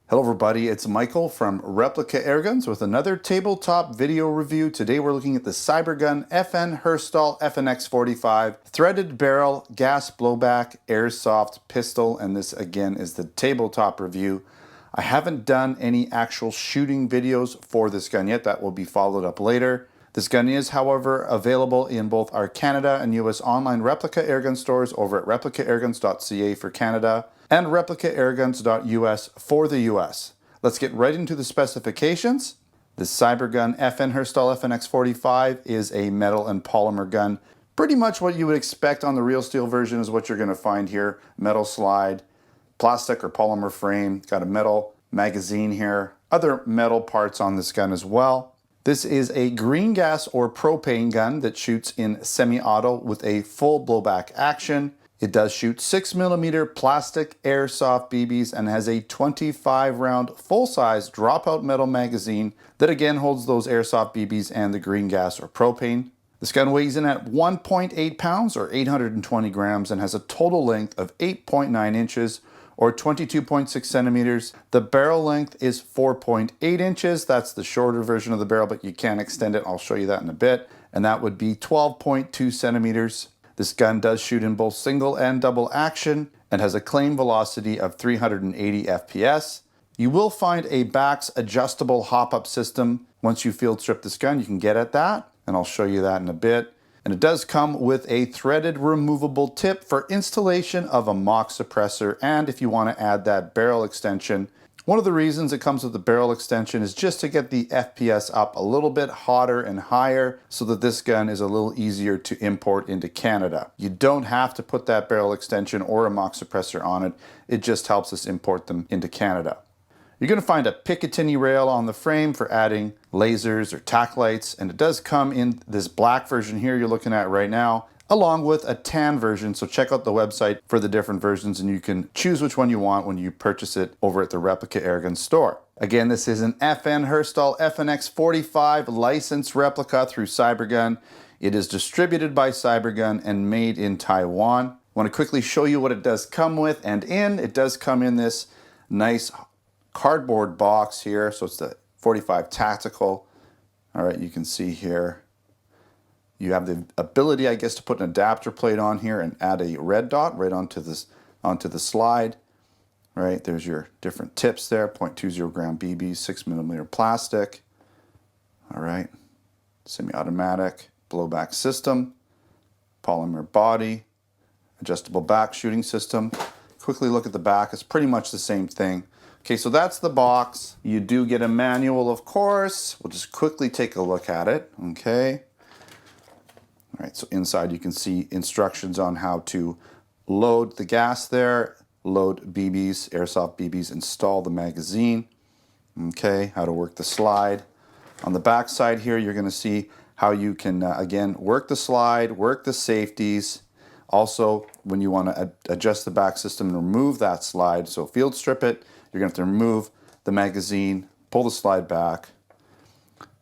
Hello everybody, it's Michael from Replica Airguns with another tabletop video review. Today we're looking at the Cybergun Herstal FNX-45 threaded barrel gas blowback airsoft pistol, and this again is the tabletop review. I haven't done any actual shooting videos for this gun yet. That will be followed up later. This gun is, however, available in both our Canada and US online Replica Airgun stores over at replicaairguns.ca for Canada and replicaairguns.us for the US. Let's get right into the specifications. The Cybergun Herstal FNX-45 is a metal and polymer gun. Pretty much what you would expect on the real steel version is what you're going to find here. Metal slide, plastic or polymer frame, got a metal magazine here, other metal parts on this gun as well. This is a green gas or propane gun that shoots in semi-auto with a full blowback action. It does shoot 6mm plastic airsoft BBs and has a 25 round full-size dropout metal magazine that again holds those airsoft BBs and the green gas or propane. This gun weighs in at 1.8 pounds or 820 grams and has a total length of 8.9 inches or 22.6 centimeters. The barrel length is 4.8 inches. That's the shorter version of the barrel, but you can extend it. I'll show you that in a bit. And that would be 12.2 centimeters. This gun does shoot in both single and double action and has a claim velocity of 380 FPS. You will find a BAX adjustable hop-up system. Once you field strip this gun, you can get at that, and I'll show you that in a bit. And it does come with a threaded removable tip for installation of a mock suppressor, and if you want to add that barrel extension. One of the reasons it comes with the barrel extension is just to get the FPS up a little bit hotter and higher so that this gun is a little easier to import into Canada. You don't have to put that barrel extension or a mock suppressor on it. It just helps us import them into Canada. You're going to find a Picatinny rail on the frame for adding lasers or tack lights, and it does come in this black version here you're looking at right now, along with a tan version. So check out the website for the different versions and you can choose which one you want when you purchase it over at the Replica Airgun store. Again, this is an Herstal FNX-45 licensed replica through Cybergun. It is distributed by Cybergun and made in Taiwan. I want to quickly show you what it does come with, and it does come in this nice cardboard box here. So it's the 45 Tactical. All right, you can see here you have the ability, I guess, to put an adapter plate on here and add a red dot right onto the slide. Right, there's your different tips there. 0.20 gram BB, 6mm plastic. All right, semi-automatic blowback system, polymer body, adjustable back shooting system. Quickly look at the back. It's pretty much the same thing. Okay, so that's the box. You do get a manual, of course. We'll just quickly take a look at it, okay? All right, so inside you can see instructions on how to load the gas there, load BBs, airsoft BBs, install the magazine, okay, how to work the slide. On the back side here, you're gonna see how you can, again, work the slide, work the safeties. Also, when you wanna adjust the back system and remove that slide, so field strip it, you're going to have to remove the magazine, pull the slide back,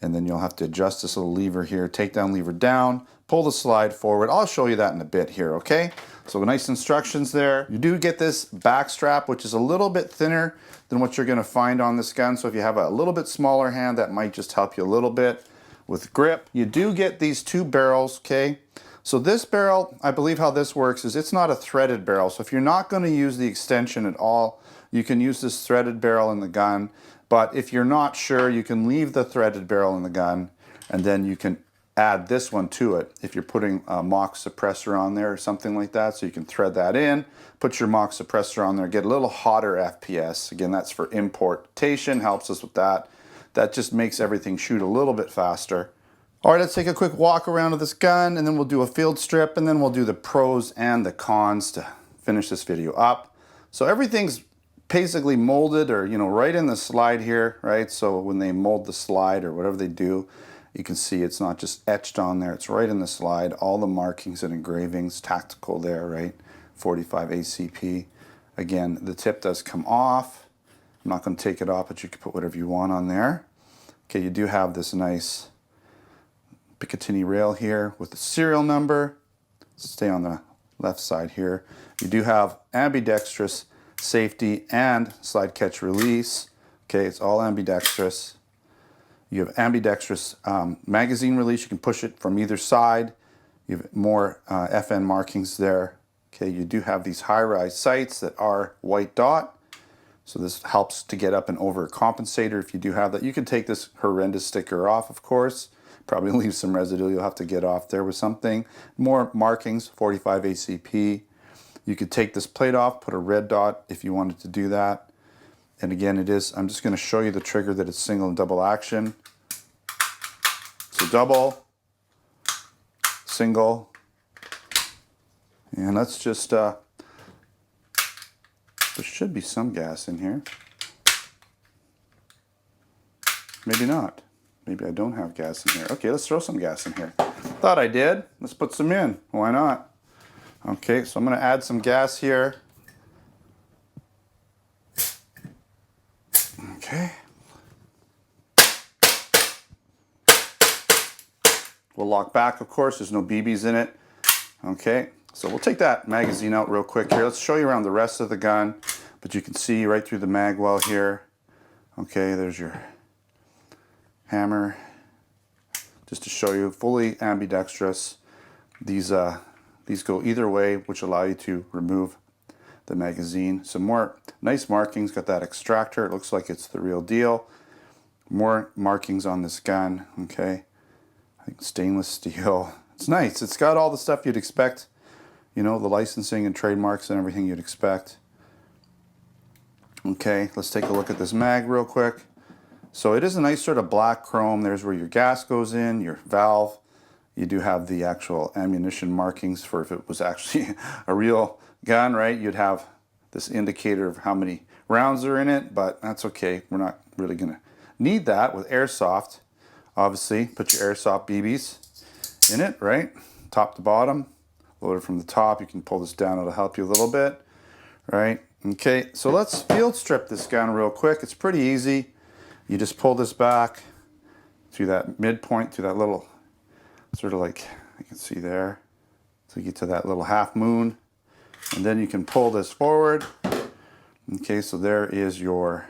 and then you'll have to adjust this little lever here, take down lever down, pull the slide forward. I'll show you that in a bit here, okay? So nice instructions there. You do get this back strap, which is a little bit thinner than what you're going to find on this gun. So if you have a little bit smaller hand, that might just help you a little bit with grip. You do get these two barrels, okay? So this barrel, I believe how this works is it's not a threaded barrel. So if you're not going to use the extension at all, you can use this threaded barrel in the gun, but if you're not sure, you can leave the threaded barrel in the gun, and then you can add this one to it if you're putting a mock suppressor on there or something like that. So you can thread that in, put your mock suppressor on there, get a little hotter FPS. Again, that's for importation, helps us with that. That just makes everything shoot a little bit faster. All right, let's take a quick walk around of this gun, and then we'll do a field strip, and then we'll do the pros and the cons to finish this video up. So everything's basically molded, or right in the slide here, right? So when they mold the slide or whatever they do, you can see it's not just etched on there, it's right in the slide. All the markings and engravings, tactical there, right? 45 ACP. Again, the tip does come off. I'm not going to take it off, but you can put whatever you want on there. Okay, you do have this nice Picatinny rail here with the serial number. Stay on the left side here. You do have ambidextrous safety, and slide catch release. Okay, it's all ambidextrous. You have ambidextrous magazine release. You can push it from either side. You have more FN markings there. Okay, you do have these high-rise sights that are white dot. So this helps to get up and over a compensator if you do have that. You can take this horrendous sticker off, of course. Probably leave some residue you'll have to get off there with something. More markings, 45 ACP. You could take this plate off, put a red dot if you wanted to do that. And again, it is, I'm just going to show you the trigger that it's single and double action. So double, single, and let's just, there should be some gas in here. Maybe not. Maybe I don't have gas in here. Okay, let's throw some gas in here. Thought I did. Let's put some in. Why not? Okay, so I'm going to add some gas here. Okay. We'll lock back, of course. There's no BBs in it. Okay, so we'll take that magazine out real quick here. Let's show you around the rest of the gun, but you can see right through the mag well here. Okay, there's your hammer. Just to show you, fully ambidextrous. These go either way, which allow you to remove the magazine. Some more nice markings. Got that extractor. It looks like it's the real deal. More markings on this gun. Okay, I think stainless steel. It's nice. It's got all the stuff you'd expect. You know, the licensing and trademarks and everything you'd expect. Okay, let's take a look at this mag real quick. So it is a nice sort of black chrome. There's where your gas goes in, your valve. You do have the actual ammunition markings for if it was actually a real gun, right? You'd have this indicator of how many rounds are in it, but that's okay. We're not really going to need that with airsoft. Obviously, put your airsoft BBs in it, right? Top to bottom. Load it from the top. You can pull this down. It'll help you a little bit, right? Okay, so let's field strip this gun real quick. It's pretty easy. You just pull this back to that midpoint, to that little, sort of like, you can see there. So you get to that little half moon. And then you can pull this forward. Okay, so there is your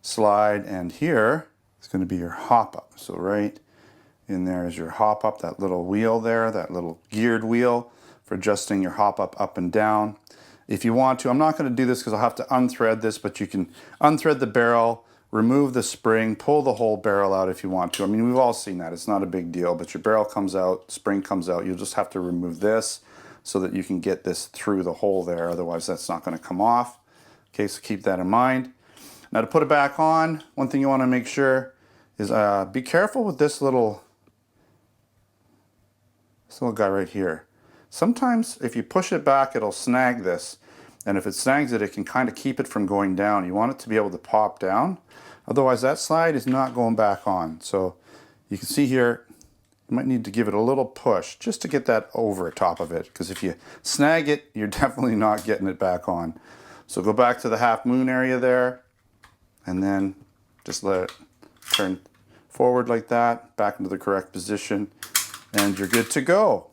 slide, and here is going to be your hop up. So right in there is your hop up, that little wheel there, that little geared wheel for adjusting your hop up and down. If you want to, I'm not going to do this because I'll have to unthread this, but you can unthread the barrel, remove the spring, pull the whole barrel out if you want to. I mean, we've all seen that. It's not a big deal, but your barrel comes out, spring comes out. You'll just have to remove this so that you can get this through the hole there. Otherwise, that's not going to come off. Okay, so keep that in mind. Now to put it back on, one thing you want to make sure is be careful with this little guy right here. Sometimes if you push it back, it'll snag this. And if it snags it, it can kind of keep it from going down. You want it to be able to pop down. Otherwise, that slide is not going back on. So you can see here, you might need to give it a little push just to get that over top of it. Because if you snag it, you're definitely not getting it back on. So go back to the half moon area there, and then just let it turn forward like that, back into the correct position, and you're good to go.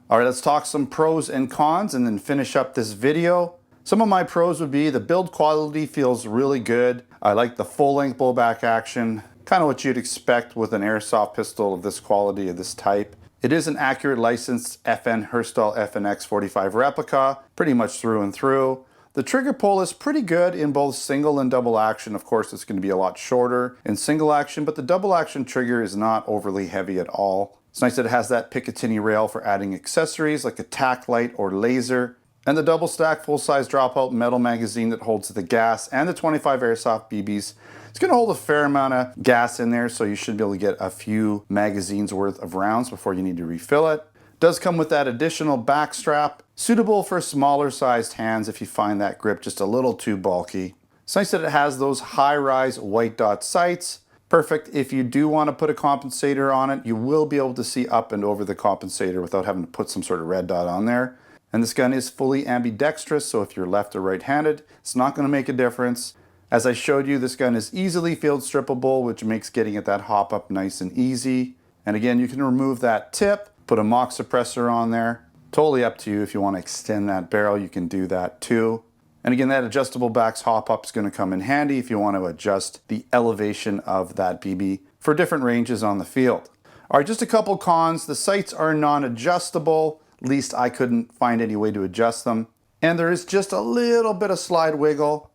All right, let's talk some pros and cons and then finish up this video. Some of my pros would be the build quality feels really good. I like the full length blowback action, kind of what you'd expect with an airsoft pistol of this quality, of this type. It is an accurate licensed Herstal FNX-45 replica, pretty much through and through. The trigger pull is pretty good in both single and double action. Of course, it's going to be a lot shorter in single action, but the double action trigger is not overly heavy at all. It's nice that it has that Picatinny rail for adding accessories like a tack light or laser, and the double stack full-size dropout metal magazine that holds the gas and the 25 airsoft BBs. It's going to hold a fair amount of gas in there, so you should be able to get a few magazines worth of rounds before you need to refill it. Does come with that additional back strap, suitable for smaller sized hands if you find that grip just a little too bulky. It's nice that it has those high-rise white dot sights. Perfect if you do want to put a compensator on it. You will be able to see up and over the compensator without having to put some sort of red dot on there. And this gun is fully ambidextrous, so if you're left or right-handed, it's not going to make a difference. As I showed you, this gun is easily field strippable, which makes getting at that hop up nice and easy. And again, you can remove that tip, put a mock suppressor on there. Totally up to you. If you want to extend that barrel, you can do that too. And again, that adjustable backs hop-up is going to come in handy if you want to adjust the elevation of that BB for different ranges on the field. All right, just a couple cons. The sights are non-adjustable. At least I couldn't find any way to adjust them. And there is just a little bit of slide wiggle.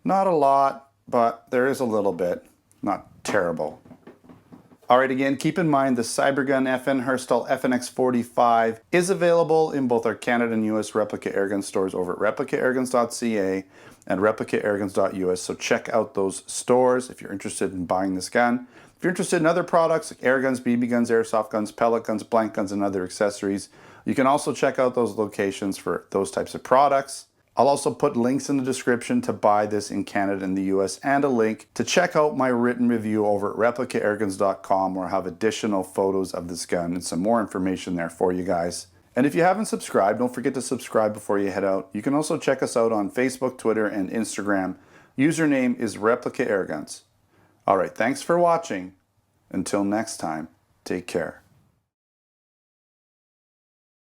Not a lot, but there is a little bit. Not terrible. All right, again, keep in mind the Cybergun FN Herstal FNX-45 is available in both our Canada and US Replica Airgun stores over at replicaairguns.ca and replicaairguns.us. So check out those stores if you're interested in buying this gun. If you're interested in other products like air guns, BB guns, airsoft guns, pellet guns, blank guns, and other accessories, you can also check out those locations for those types of products. I'll also put links in the description to buy this in Canada and the US, and a link to check out my written review over at replicaairguns.com, where I have additional photos of this gun and some more information there for you guys. And if you haven't subscribed, don't forget to subscribe before you head out. You can also check us out on Facebook, Twitter, and Instagram. Username is Replica Airguns. All right, thanks for watching. Until next time, take care.